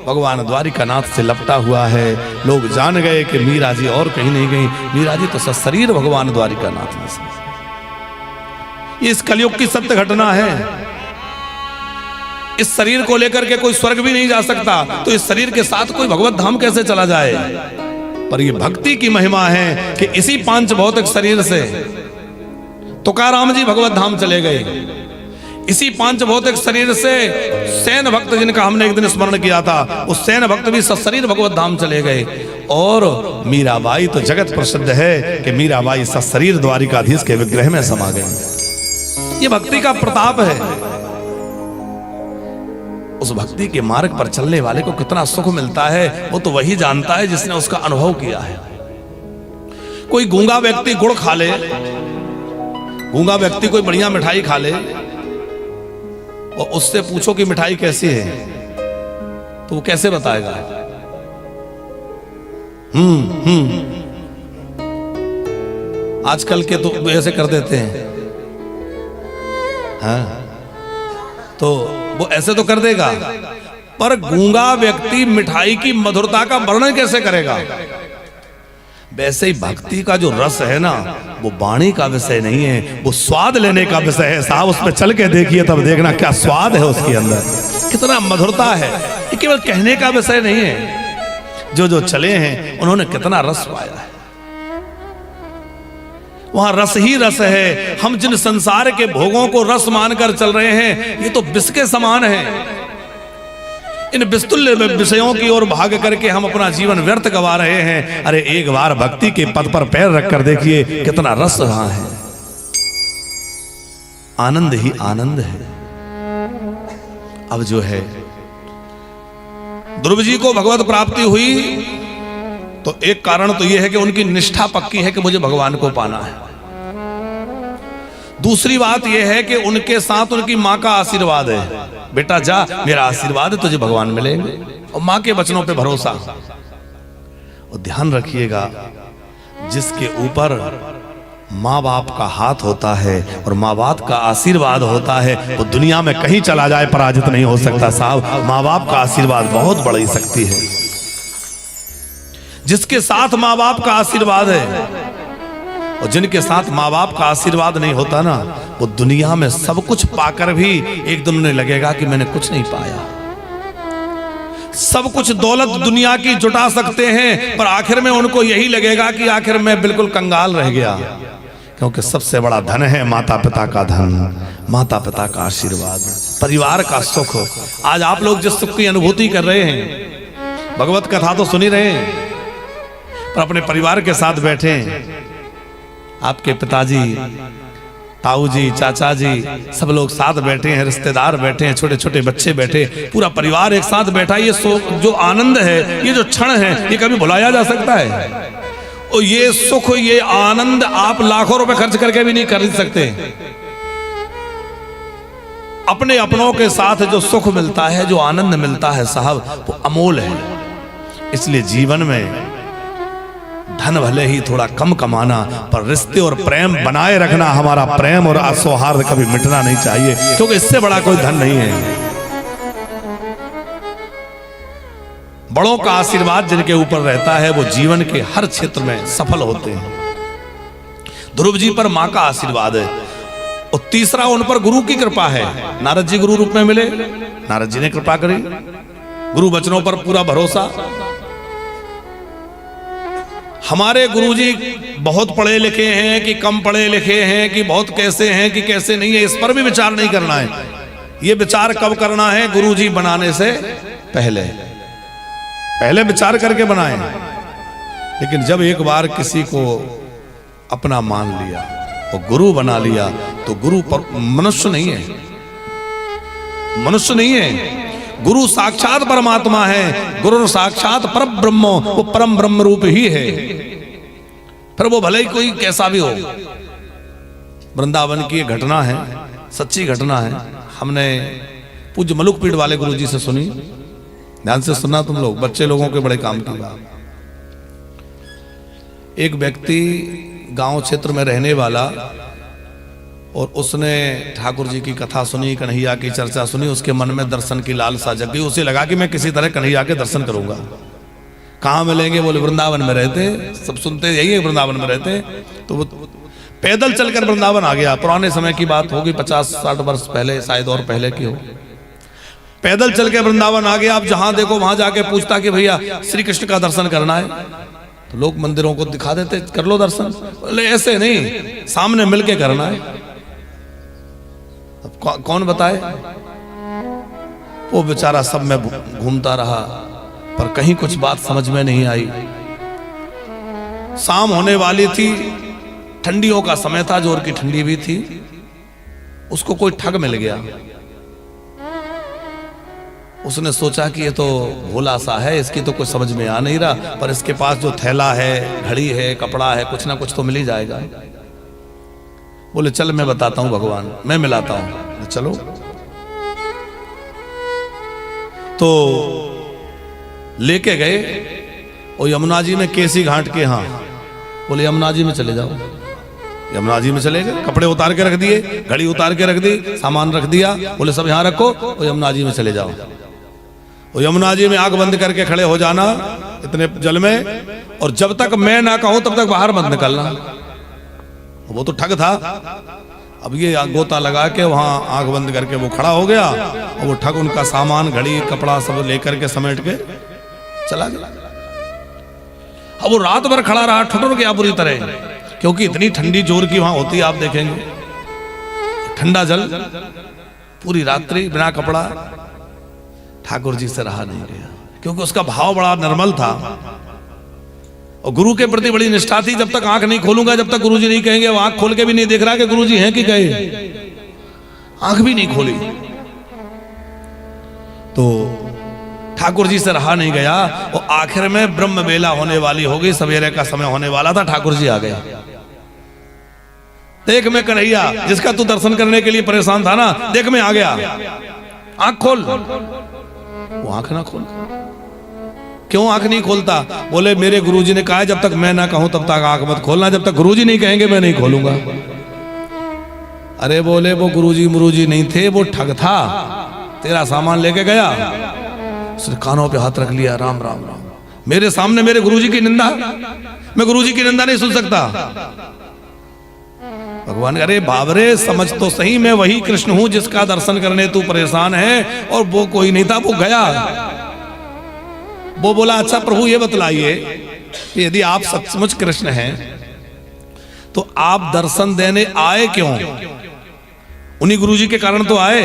[SPEAKER 1] भगवान द्वारिकानाथ से लपटा हुआ है। लोग जान गए कि मीरा जी और कहीं नहीं गई, मीरा जी तो सशरीर भगवान द्वारिकानाथ में से। ये इस कलयुग की सत्य घटना है। इस शरीर को लेकर के कोई स्वर्ग भी नहीं जा सकता, तो इस शरीर के साथ कोई भगवत धाम कैसे चला जाए? पर ये भक्ति की महिमा है कि इसी पांच भौतिक शरीर से तुकाराम जी भगवत धाम चले गए। इसी पांच भौतिक शरीर से सैन भक्त, जिनका हमने एक दिन स्मरण किया था, उस सैन भक्त भी सशरीर भगवत धाम चले गए। और मीराबाई तो जगत प्रसिद्ध है कि मीराबाई सशरीर द्वारिकाधीश के विग्रह में समा गई। ये भक्ति का प्रताप है। उस भक्ति के मार्ग पर चलने वाले को कितना सुख मिलता है, वो तो वही जानता है जिसने उसका अनुभव किया है। कोई गूंगा व्यक्ति गुड़ खा ले, गूंगा व्यक्ति कोई बढ़िया मिठाई खा ले और उससे पूछो कि मिठाई कैसी है, तो वो कैसे बताएगा? आजकल के तो ऐसे कर देते हैं, हाँ, तो वो ऐसे तो कर देगा, पर गूंगा व्यक्ति मिठाई की मधुरता का वर्णन कैसे करेगा? वैसे ही भक्ति का जो रस है ना, वो वाणी का विषय नहीं है, वो स्वाद लेने का विषय है। साहब उसमें चल के देखिए, तब देखना क्या स्वाद है उसके अंदर, कितना मधुरता है। ये केवल कहने का विषय नहीं है। जो जो चले हैं उन्होंने कितना रस पाया है, वहां रस ही रस है। हम जिन संसार के भोगों को रस मानकर चल रहे हैं, ये तो विष के समान है। इन विस्तुल्य विषयों की ओर भाग करके हम अपना जीवन व्यर्थ गवा रहे हैं। अरे एक बार भक्ति के पद पर पैर रखकर देखिए, कितना रस रहा है, आनंद ही आनंद है। अब जो है, ध्रुव जी को भगवत प्राप्ति हुई तो एक कारण तो यह है कि उनकी निष्ठा पक्की है कि मुझे भगवान को पाना है। दूसरी बात यह है कि उनके साथ उनकी मां का आशीर्वाद है, बेटा जा, मेरा आशीर्वाद है, तुझे भगवान मिलेंगे। और मां के वचनों पे भरोसा। और ध्यान रखिएगा, जिसके ऊपर माँ बाप का हाथ होता है और माँ बाप का आशीर्वाद होता है, वो दुनिया में कहीं चला जाए पराजित नहीं हो सकता। साहब, माँ बाप का आशीर्वाद बहुत बड़ी शक्ति है। जिसके साथ माँ बाप का आशीर्वाद है और जिनके साथ माँ बाप का आशीर्वाद नहीं होता ना, वो दुनिया में सब कुछ पाकर भी एक दिन उन्हें लगेगा कि मैंने कुछ नहीं पाया। सब कुछ दौलत दुनिया की जुटा सकते हैं, पर आखिर में उनको यही लगेगा कि आखिर मैं बिल्कुल कंगाल रह गया। क्योंकि सबसे बड़ा धन है माता पिता का धन, माता पिता का आशीर्वाद, परिवार का सुख। आज आप लोग जिस सुख की अनुभूति कर रहे हैं, भगवत कथा तो सुनी रहे हैं, पर अपने परिवार के साथ बैठे हैं। आपके पिताजी, ताऊ जी, चाचा जी, सब लोग साथ बैठे हैं, रिश्तेदार बैठे हैं, छोटे छोटे बच्चे बैठे, पूरा परिवार एक साथ बैठा। ये जो आनंद है, ये जो क्षण है, ये कभी भुलाया जा सकता है? और ये सुख, ये आनंद आप लाखों रुपए खर्च करके भी नहीं खरीद सकते। अपने अपनों के साथ जो सुख मिलता है, जो आनंद मिलता है साहब, वो अमोल है। इसलिए जीवन में धन भले ही थोड़ा कम कमाना, पर रिश्ते और प्रेम बनाए रखना। हमारा प्रेम और सौहार्द कभी मिटना नहीं चाहिए, क्योंकि इससे बड़ा कोई धन नहीं है। बड़ों का आशीर्वाद जिनके ऊपर रहता है वो जीवन के हर क्षेत्र में सफल होते हैं। ध्रुव जी पर मां का आशीर्वाद है, और तीसरा उन पर गुरु की कृपा है। नारद जी गुरु रूप में मिले, नारद जी ने कृपा करी, गुरु वचनों पर पूरा भरोसा। हमारे गुरुजी बहुत पढ़े लिखे हैं कि कम पढ़े लिखे हैं, कि बहुत कैसे हैं कि कैसे नहीं है, इस पर भी विचार नहीं करना है। ये विचार कब करना है? गुरुजी बनाने से पहले विचार करके बनाएं। लेकिन जब एक बार किसी को अपना मान लिया और गुरु बना लिया तो गुरु पर मनुष्य नहीं है, मनुष्य नहीं है। गुरु साक्षात परमात्मा है, गुरु साक्षात परम ब्रह्म, वो परम ब्रह्म रूप ही है। फिर वो भले ही कोई कैसा भी हो। वृंदावन की एक घटना है, सच्ची घटना है, हमने पूज्य मलुक पीठ वाले गुरु जी से सुनी। ध्यान से सुनना तुम लोग, बच्चे लोगों के बड़े काम की बात। एक व्यक्ति गांव क्षेत्र में रहने वाला, और उसने ठाकुर जी की कथा सुनी, कन्हैया की चर्चा सुनी, उसके मन में दर्शन की लालसा जग गई। उसे लगा कि मैं किसी तरह कन्हैया के दर्शन करूंगा। कहाँ मिलेंगे? बोले वृंदावन में रहते, सब सुनते यही है वृंदावन में रहते। तो वो पैदल चलकर वृंदावन आ गया। पुराने समय की बात होगी, 50-60 वर्ष पहले शायद, और पहले की हो। पैदल चल के वृंदावन आ गया। अब जहां देखो वहां जाके पूछता कि भैया श्री कृष्ण का दर्शन करना है, तो लोग मंदिरों को दिखा देते, कर लो दर्शन। बोले ऐसे नहीं, सामने मिलके करना है। अब कौन बताए? वो बेचारा सब में घूमता रहा, पर कहीं कुछ बात समझ में नहीं आई। शाम होने वाली थी, ठंडियों का समय था, जोर की ठंडी भी थी। उसको कोई ठग मिल गया। उसने सोचा कि ये तो भोला सा है, इसकी तो कुछ समझ में आ नहीं रहा, पर इसके पास जो थैला है, घड़ी है, कपड़ा है, कुछ ना कुछ तो मिल ही जाएगा। बोले चल मैं बताता हूं भगवान, मैं मिलाता हूं। चलो, तो लेके गए और यमुना जी में केसी घाट के, हाँ बोले यमुना जी में चले जाओ। यमुना जी में चले गए, कपड़े उतार के रख दिए, घड़ी उतार के रख दी, सामान रख दिया। बोले सब यहां रखो और यमुना जी में चले जाओ। और यमुना जी में आंख बंद करके खड़े हो जाना इतने जल में, और जब तक मैं ना कहूं तब तक बाहर मत निकलना। वो तो ठग था। अब ये गोता लगा के वहां आंख बंद करके वो खड़ा हो गया, और वो ठग उनका सामान, घड़ी, कपड़ा सब लेकर के समेट के चला गया। अब वो रात भर खड़ा रहा, ठुठुर गया बुरी तरह, क्योंकि इतनी ठंडी जोर की वहां होती है, आप देखेंगे ठंडा जल, पूरी रात्रि बिना कपड़ा। ठाकुर जी से रहा नहीं गया, क्योंकि उसका भाव बड़ा निर्मल था और गुरु के प्रति बड़ी निष्ठा थी। जब तक आंख नहीं खोलूंगा, जब तक गुरु जी नहीं कहेंगे, वो आंख खोल के भी नहीं देख रहा कि गुरु जी हैं कि गए, आंख भी नहीं खोली। तो ठाकुर जी से रहा नहीं गया, और आखिर में ब्रह्म बेला होने वाली हो गई, सवेरे का समय होने वाला था। ठाकुर जी आ गए। देख मैं कन्हैया, जिसका तू दर्शन करने के लिए परेशान था ना, देख मैं आ गया, आंख खोल। वो आंख ना खोल। क्यों आंख नहीं खोलता? बोले मेरे गुरुजी ने कहा है जब तक मैं ना कहूं तब तक आंख मत खोलना, जब तक गुरुजी नहीं कहेंगे मैं नहीं खोलूंगा। अरे बोले वो गुरुजी मुरुजी नहीं थे, वो ठग था, तेरा सामान लेके गया। उसने कानों पे हाथ रख लिया, राम राम राम। मेरे सामने मेरे गुरुजी की निंदा, मैं गुरुजी की निंदा नहीं सुन सकता। भगवान अरे बाबरे समझ तो सही, मैं वही कृष्ण हूं जिसका दर्शन करने तू परेशान है, और वो कोई नहीं था, वो गया। वो बोला अच्छा प्रभु ये बतलाइए, यदि आप सचमुच कृष्ण हैं तो आप दर्शन देने आए क्यों? उन्हीं गुरुजी के कारण तो आए।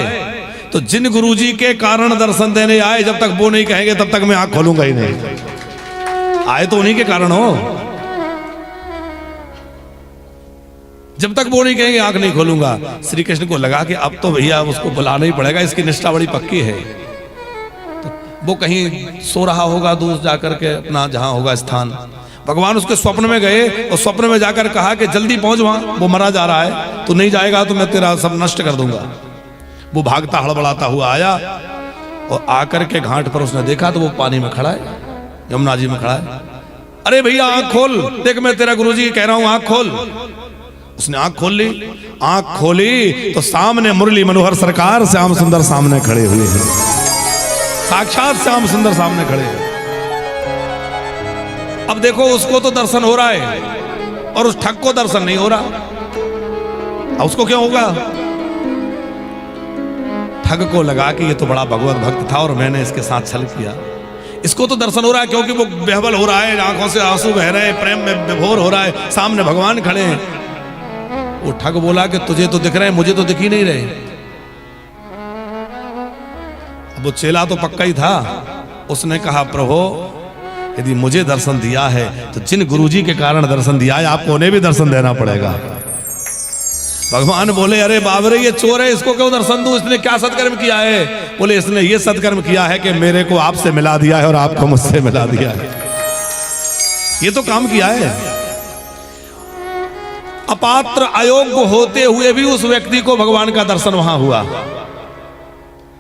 [SPEAKER 1] तो जिन गुरुजी के कारण दर्शन देने आए, जब तक वो नहीं कहेंगे तब तक मैं आंख खोलूंगा ही नहीं। आए तो उन्हीं के कारण हो, जब तक वो नहीं कहेंगे आंख नहीं खोलूंगा। श्री कृष्ण को लगा कि अब तो भैया उसको बुलाना ही पड़ेगा, इसकी निष्ठा बड़ी पक्की है। तो वो कहीं सो रहा होगा दूर जाकर के, अपना जहां होगा स्थान। भगवान उसके स्वप्न में गए और स्वप्न में जाकर कहा कि जल्दी पहुंच, वहां वो मरा जा रहा है, तू नहीं जाएगा तो मैं तेरा सब नष्ट कर दूंगा। वो भागता हड़बड़ाता हुआ आया, और आकर के घाट पर उसने देखा तो वो पानी में खड़ा है, यमुना जी में खड़ा है। अरे भैया आंख खोल, देख मैं तेरा गुरुजी कह रहा हूं, आंख खोल। उसने आंख खोल ली। आंख खोली तो सामने मुरली मनोहर सरकार श्याम सुंदर सामने खड़े हुए हैं, साक्षात श्याम सुंदर सामने खड़े हैं। अब देखो उसको तो दर्शन हो रहा है और उस ठग को दर्शन नहीं हो रहा। अब उसको क्या होगा? ठग को लगा कि ये तो बड़ा भगवत भक्त था और मैंने इसके साथ छल किया। इसको तो दर्शन हो रहा है क्योंकि वो बेहबल हो रहा है, आंखों से आंसू बह रहे हैं, प्रेम में विभोर हो रहा है, सामने भगवान खड़े हैं। वो ठग बोला कि तुझे तो दिख रहे हैं, मुझे तो दिख ही नहीं रहे। अब वो चेला तो पक्का ही था, उसने कहा प्रभु यदि मुझे दर्शन दिया है तो जिन गुरुजी के कारण दर्शन दिया है आपको उन्हें भी दर्शन देना पड़ेगा। भगवान बोले अरे बाबरे ये चोर है, इसको क्यों दर्शन दूं? इसने क्या सत्कर्म किया है? बोले इसने ये सत्कर्म किया है कि मेरे को आपसे मिला दिया है और आपको मुझसे मिला दिया है। ये तो काम किया है। अपात्र अयोग्य होते हुए भी उस व्यक्ति को भगवान का दर्शन वहां हुआ।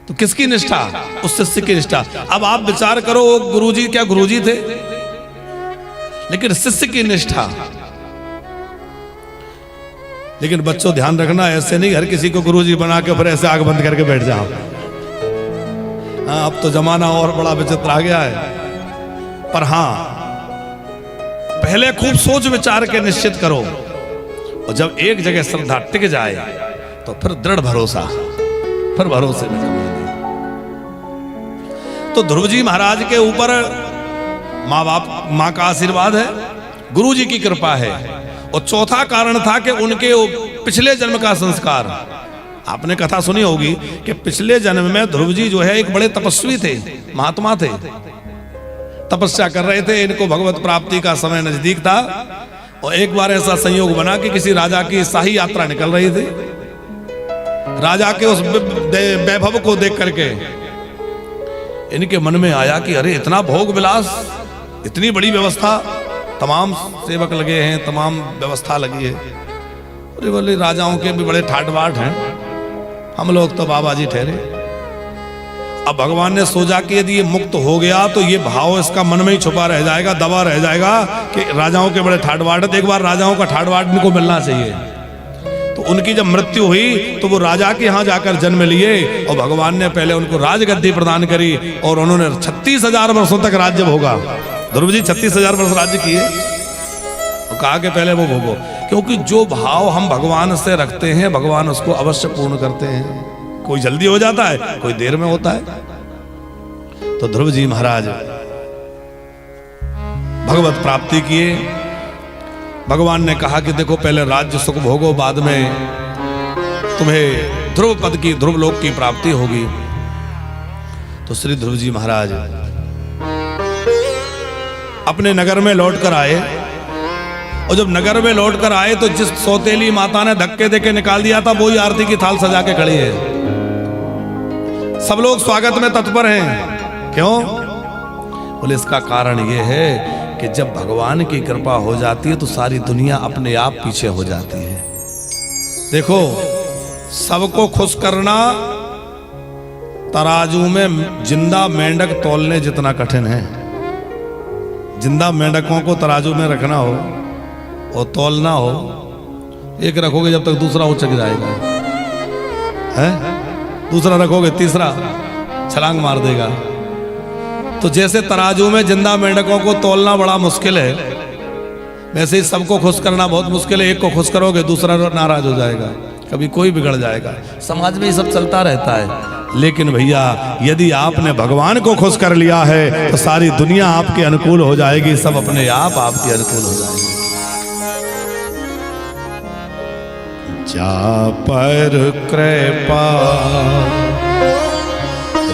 [SPEAKER 1] तो किसकी निष्ठा? उस शिष्य की निष्ठा। अब आप विचार करो, वो गुरुजी क्या गुरुजी थे, लेकिन शिष्य की निष्ठा। लेकिन बच्चों ध्यान रखना, ऐसे नहीं हर किसी को गुरुजी बना के फिर ऐसे आंख बंद करके बैठ जाओ। हाँ, अब तो जमाना और बड़ा विचित्र आ गया है। पर हाँ, पहले खूब सोच विचार के निश्चित करो, और जब एक जगह श्रद्धा टिक जाए तो फिर दृढ़ भरोसा, फिर भरोसे में कमी नहीं। तो ध्रुव जी महाराज के ऊपर माँ का आशीर्वाद है, गुरु जी की कृपा है, और चौथा कारण था कि उनके पिछले जन्म का संस्कार। आपने कथा सुनी होगी कि पिछले जन्म में ध्रुव जी जो है एक बड़े तपस्वी थे, महात्मा थे, तपस्या कर रहे थे। इनको भगवत प्राप्ति का समय नजदीक था और एक बार ऐसा संयोग बना कि किसी राजा की शाही यात्रा निकल रही थी। राजा के उस वैभव को देख करके इनके मन में आया कि अरे इतना भोग विलास, इतनी बड़ी व्यवस्था, तमाम सेवक लगे हैं, तमाम व्यवस्था लगी है। अरे बोले राजाओं के भी बड़े ठाट बाट हैं, हम लोग तो बाबा जी ठहरे। अब भगवान ने सोचा कि यदि ये मुक्त हो गया तो ये भाव इसका मन में ही छुपा रह जाएगा, दबा रह जाएगा कि राजाओं के बड़े ठाट बाट है। एक बार राजाओं का ठाट बाट इनको मिलना चाहिए। तो उनकी जब मृत्यु हुई तो वो राजा के यहाँ जाकर जन्म लिए और भगवान ने पहले उनको राजगद्दी प्रदान करी और उन्होंने 36,000 वर्षों तक राज्य भोगा। ध्रुव जी 36,000 वर्ष राज्य किए और कहा कि पहले वो भोगो, क्योंकि जो भाव हम भगवान से रखते हैं भगवान उसको अवश्य पूर्ण करते हैं। कोई जल्दी हो जाता है, कोई देर में होता है। तो ध्रुव जी महाराज भगवत प्राप्ति किए। भगवान ने कहा कि देखो पहले राज्य सुख भोगो, बाद में तुम्हें ध्रुव पद की, ध्रुव लोक की प्राप्ति होगी। तो श्री ध्रुव जी महाराज अपने नगर में लौट कर आए, और जब नगर में लौट कर आए तो जिस सौतेली माता ने धक्के देके निकाल दिया था वही आरती की थाल सजा के खड़ी है। सब लोग स्वागत में तत्पर हैं। क्यों? बोले इसका कारण यह है कि जब भगवान की कृपा हो जाती है तो सारी दुनिया अपने आप पीछे हो जाती है। देखो, सबको खुश करना तराजू में जिंदा मेंढक तौलने जितना कठिन है। जिंदा मेंढकों को तराजू में रखना हो और तौलना हो, एक रखोगे जब तक दूसरा उचक जाएगा, है? दूसरा रखोगे तीसरा छलांग मार देगा। तो जैसे तराजू में जिंदा मेंढकों को तौलना बड़ा मुश्किल है, वैसे ही सबको खुश करना बहुत मुश्किल है। एक को खुश करोगे दूसरा नाराज हो जाएगा, कभी कोई बिगड़ जाएगा। समाज में ये सब चलता रहता है। लेकिन भैया यदि आपने भगवान को खुश कर लिया है तो सारी दुनिया आपके अनुकूल हो जाएगी, सब अपने आप आपके अनुकूल हो जाएगी। जा पर कृपा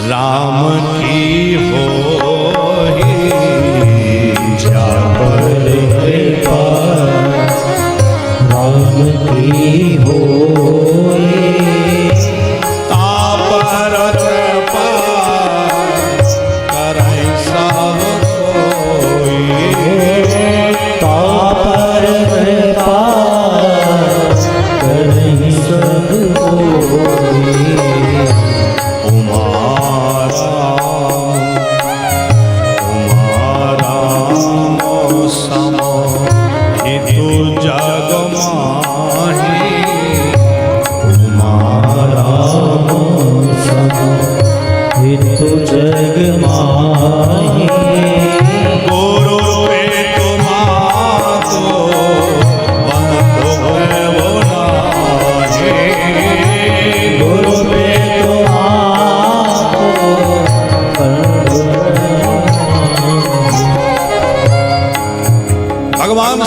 [SPEAKER 1] राम की होहि,
[SPEAKER 2] जा पर कृपा राम की होहि,
[SPEAKER 1] ता पर कृपा करहि सब कोई,
[SPEAKER 2] ता पर कृपा करहि सब कोई।
[SPEAKER 1] सम हितु जग माहि,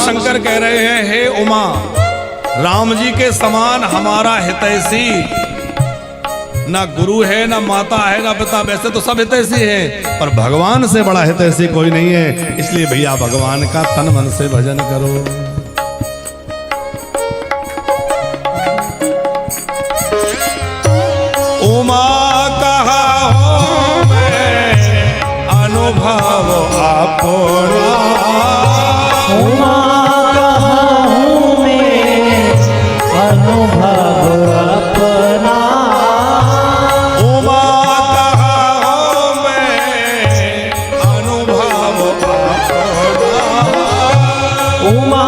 [SPEAKER 1] शंकर कह रहे हैं, हे उमा, राम जी के समान हमारा हितैषी ना गुरु है, ना माता है, ना पिता। वैसे तो सब हितैषी हैं, पर भगवान से बड़ा हितैषी कोई नहीं है। इसलिए भैया भगवान का तन मन से भजन करो। उमा कहा हूं मैं अनुभव अपना,
[SPEAKER 2] उमा कहा हूँ मैं अनुभव अपना,
[SPEAKER 1] उमा कहा हूं मैं अनुभव अपना,
[SPEAKER 2] उमा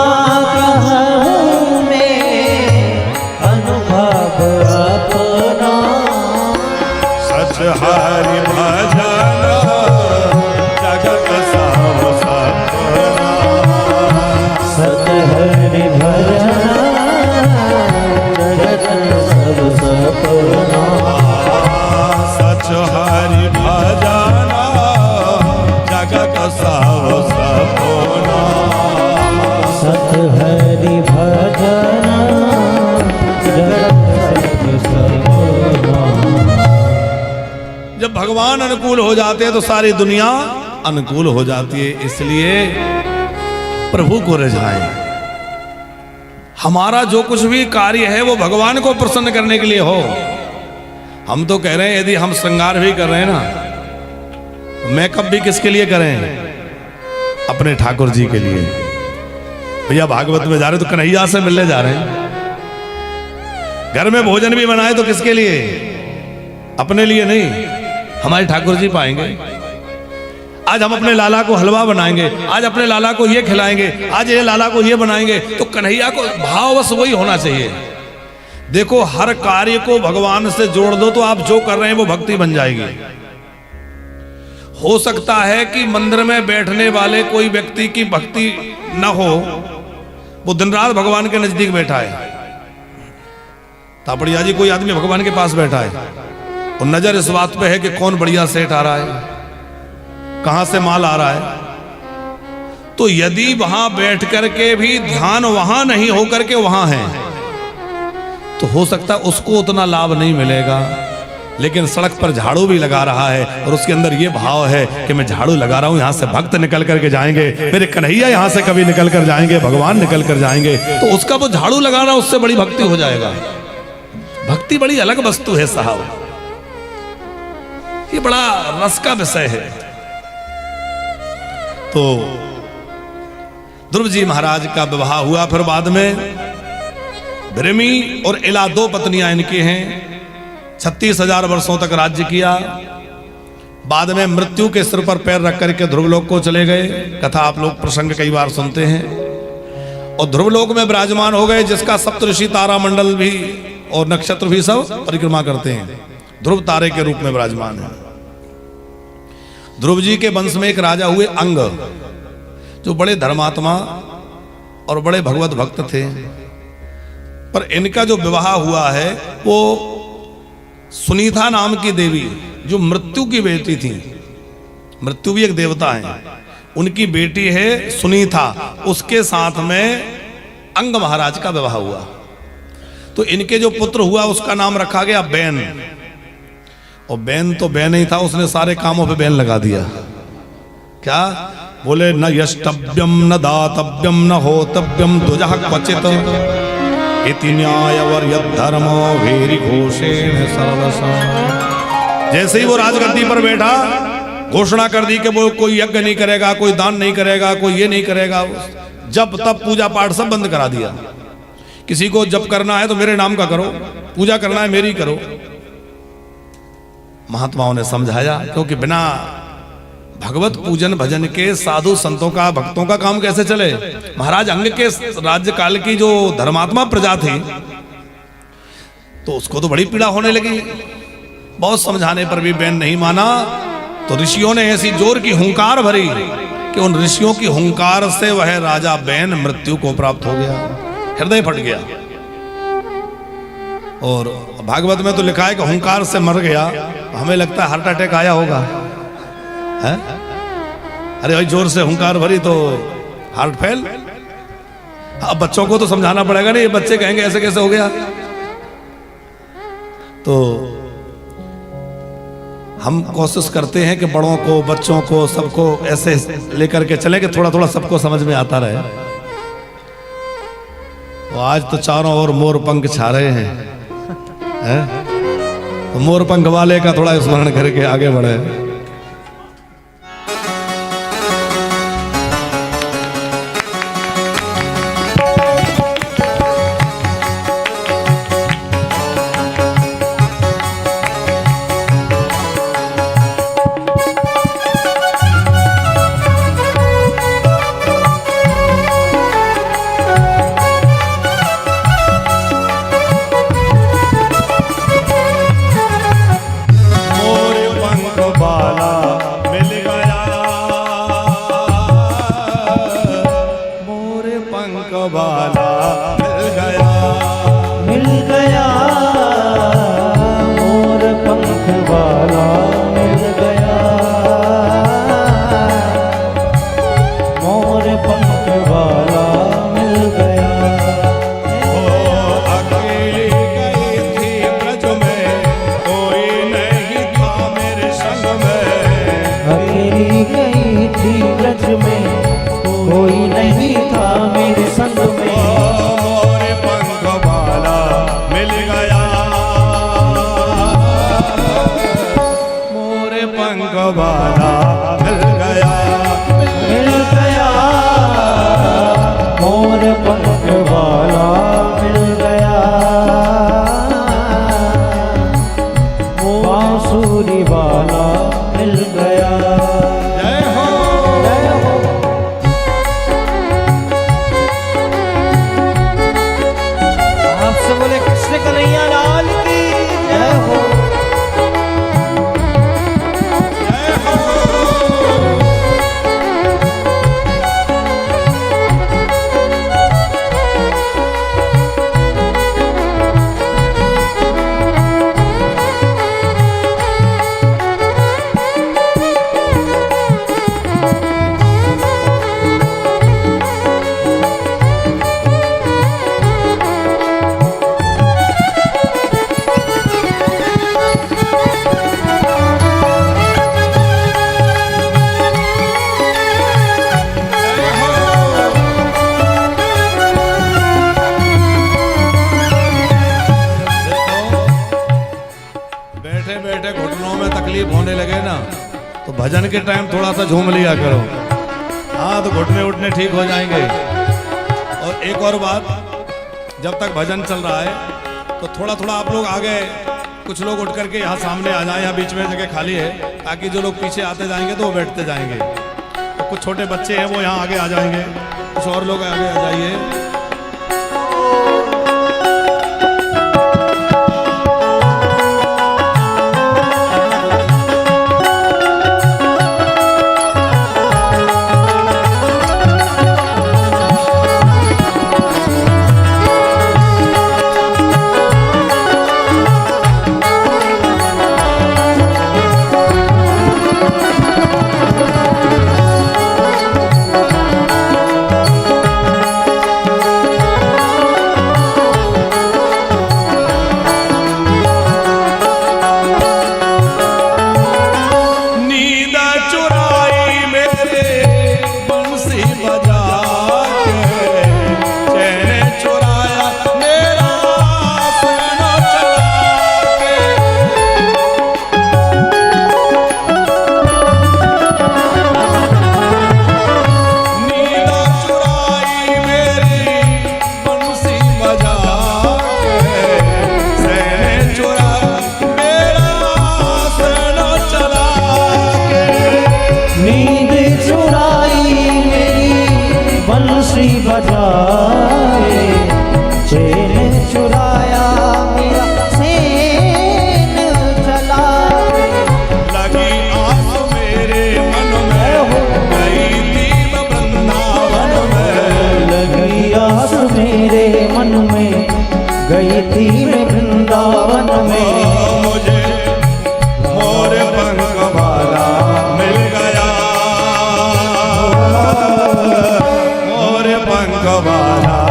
[SPEAKER 2] कहा हूँ मैं अनुभव अपना,
[SPEAKER 1] सच हरि भजन जगत सब सपना,
[SPEAKER 2] सत हरि भजन जगत सब सपना,
[SPEAKER 1] सच हरि भजन जगत सब सपना।
[SPEAKER 2] सत हरि भजन जगत सब सपना।
[SPEAKER 1] जब भगवान अनुकूल हो जाते हैं तो सारी दुनिया अनुकूल हो जाती है। इसलिए प्रभु को रिझाएं। हमारा जो कुछ भी कार्य है वो भगवान को प्रसन्न करने के लिए हो। हम तो कह रहे हैं यदि हम श्रृंगार भी कर रहे हैं ना, मेकअप भी किसके लिए करें? अपने ठाकुर जी के लिए। भैया भागवत में जा रहे तो कन्हैया से मिलने जा रहे हैं। घर में भोजन भी बनाए तो किसके लिए? अपने लिए नहीं, हमारे ठाकुर जी पाएंगे। आज हम अपने लाला को हलवा बनाएंगे, आज अपने लाला को ये खिलाएंगे, आज ये लाला को ये बनाएंगे, तो कन्हैया को भाव बस वही होना चाहिए। देखो, हर कार्य को भगवान से जोड़ दो तो आप जो कर रहे हैं वो भक्ति बन जाएगी। हो सकता है कि मंदिर में बैठने वाले कोई व्यक्ति की भक्ति न हो, वो दिन रात भगवान के नजदीक बैठा है। तापड़िया जी, कोई आदमी भगवान के पास बैठा है और नजर इस बात पे है कि कौन बढ़िया सेठ आ रहा है, कहां से माल आ रहा है। तो यदि वहां बैठ करके भी ध्यान वहां नहीं होकर के वहां है, तो हो सकता है उसको उतना लाभ नहीं मिलेगा। लेकिन सड़क पर झाड़ू भी लगा रहा है और उसके अंदर ये भाव है कि मैं झाड़ू लगा रहा हूं, यहां से भक्त निकल करके जाएंगे, मेरे कन्हैया यहां से कभी निकल कर जाएंगे, भगवान निकल कर जाएंगे, तो उसका वो झाड़ू लगाना उससे बड़ी भक्ति हो जाएगा। भक्ति बड़ी अलग वस्तु है साहब, ये बड़ा रस का विषय है। तो ध्रुव जी महाराज का विवाह हुआ। फिर बाद में भृमि और इला दो पत्नियां इनकी हैं। 36,000 वर्षों तक राज्य किया। बाद में मृत्यु के सिर पर पैर रख करके ध्रुवलोक को चले गए। कथा आप लोग प्रसंग कई बार सुनते हैं। और ध्रुवलोक में विराजमान हो गए, जिसका सप्तऋषि तारामंडल भी और नक्षत्र भी सब परिक्रमा करते हैं। ध्रुव तारे के रूप में विराजमान है। ध्रुव जी के वंश में एक राजा हुए अंग, जो बड़े धर्मात्मा और बड़े भगवत भक्त थे। पर इनका जो विवाह हुआ है वो सुनीता नाम की देवी, जो मृत्यु की बेटी थी, मृत्यु भी एक देवता है, उनकी बेटी है सुनीता, उसके साथ में अंग महाराज का विवाह हुआ। तो इनके जो पुत्र हुआ उसका नाम रखा गया बैन। और बैन तो बैन ही था, उसने सारे कामों पे बैन लगा दिया। क्या बोले? न यष्टव्यम न दातव्यम न होतव्यम दुजः क्वचित इति न्यायवर यद्धर्मो भेरी घोषेण सर्वसा। जैसे ही वो राजगद्दी पर बैठा, घोषणा कर दी कि वो कोई यज्ञ नहीं करेगा, कोई दान नहीं करेगा, कोई ये नहीं करेगा। जब तब पूजा पाठ सब बंद करा दिया। किसी को जप करना है तो मेरे नाम का करो, पूजा करना है मेरी करो। महात्माओं ने समझाया, क्योंकि बिना भगवत पूजन भजन के साधु संतों का भक्तों का काम कैसे चले। महाराज अंग के राज्य काल की जो धर्मात्मा प्रजा थी, तो उसको तो बड़ी पीड़ा होने लगी। बहुत समझाने पर भी बैन नहीं माना। तो ऋषियों ने ऐसी जोर की हुंकार भरी कि उन ऋषियों की हुंकार से वह राजा बैन मृत्यु को प्राप्त हो गया, हृदय फट गया। और भागवत में तो लिखा है कि हुंकार से मर गया। हमें लगता है हार्ट अटैक आया होगा, है? अरे भाई जोर से हुंकार भरी तो हार्ट फेल। अब बच्चों को तो समझाना पड़ेगा नहीं, ये बच्चे कहेंगे ऐसे कैसे हो गया। तो हम कोशिश करते हैं कि बड़ों को, बच्चों को, सबको ऐसे लेकर के चले कि थोड़ा थोड़ा सबको समझ में आता रहे। तो आज तो चारों ओर मोर पंख छा रहे हैं, तो मोर पंख वाले का थोड़ा स्मरण करके आगे बढ़े। भजन के टाइम थोड़ा सा झूम लिया करो, हाँ, तो घुटने उठने ठीक हो जाएंगे। और एक और बात, जब तक भजन चल रहा है तो थोड़ा थोड़ा आप लोग आगे, कुछ लोग उठ करके यहाँ सामने आ जाएं, यहाँ बीच में जगह खाली है, ताकि जो लोग पीछे आते जाएंगे तो वो बैठते जाएंगे। तो कुछ छोटे बच्चे हैं वो यहाँ आगे आ जाएंगे, कुछ और लोग आगे आ जाइए।
[SPEAKER 2] गई थी मैं वृंदावन में,
[SPEAKER 1] मुझे मोर पंख वाला मिल गया, मोर पंख वाला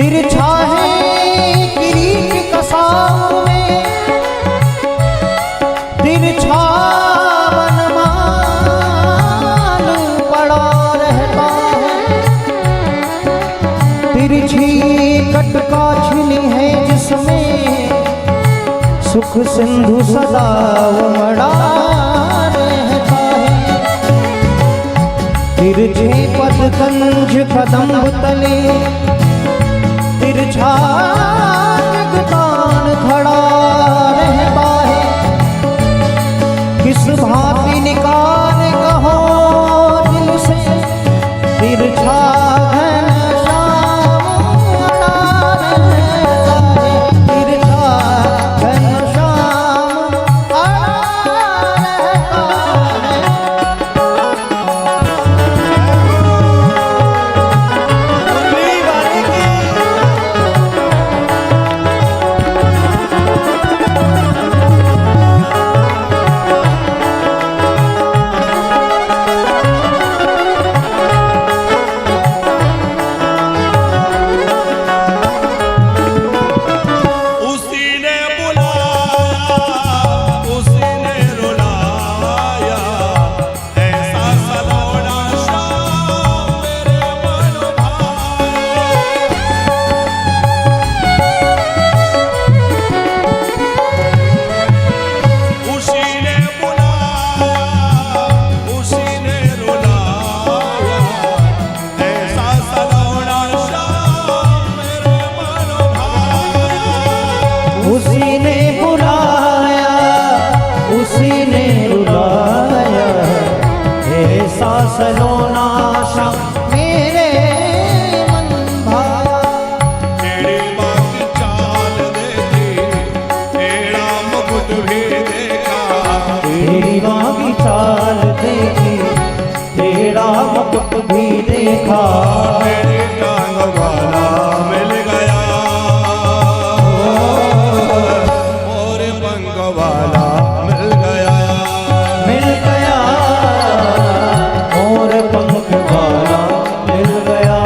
[SPEAKER 2] तिरछा है किरीट कसार में, तिरछा वनमाल पड़ा रहता है, तिरछी कटका छिली है जिसमें सुख सिंधु सदा उमड़ा रहता है। तिरछे पद कंज कदम्ब तले तिरछा जगतान खड़ा रहता है। किस भांति निकाल कहो दिल से तिरछा घनश्याम अड़ा रहता है, तिरछा घनश्याम अड़ा रहता है।
[SPEAKER 1] उसी ने बुलाया, उसी ने रुलाया, ऐसा सलोना शाम मेरे मन भाया। उसी ने बुलाया, उसी ने रुलाया, ऐसा सलोना शाम मेरे मन भाया।
[SPEAKER 2] उसी ने बुलाया, उसी ने रुलाया, ऐसा सलोना शाम मेरे मन भाया।
[SPEAKER 1] तेरी बाकी चाल देखी, तेरा मुकुट भी देखा,
[SPEAKER 2] तेरी बागी चाल देखी, तेरा मुकुट भी देखा।
[SPEAKER 1] मेरी टांग वाला मिल गया, और पंख वाला मिल गया।
[SPEAKER 2] मिल गया और पंख वाला मिल गया,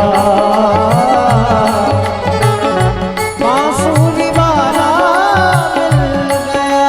[SPEAKER 2] बांसुरी वाला मिल गया।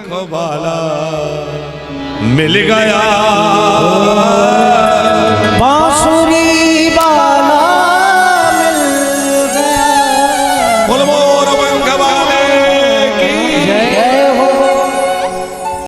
[SPEAKER 1] रखवाला मिल गया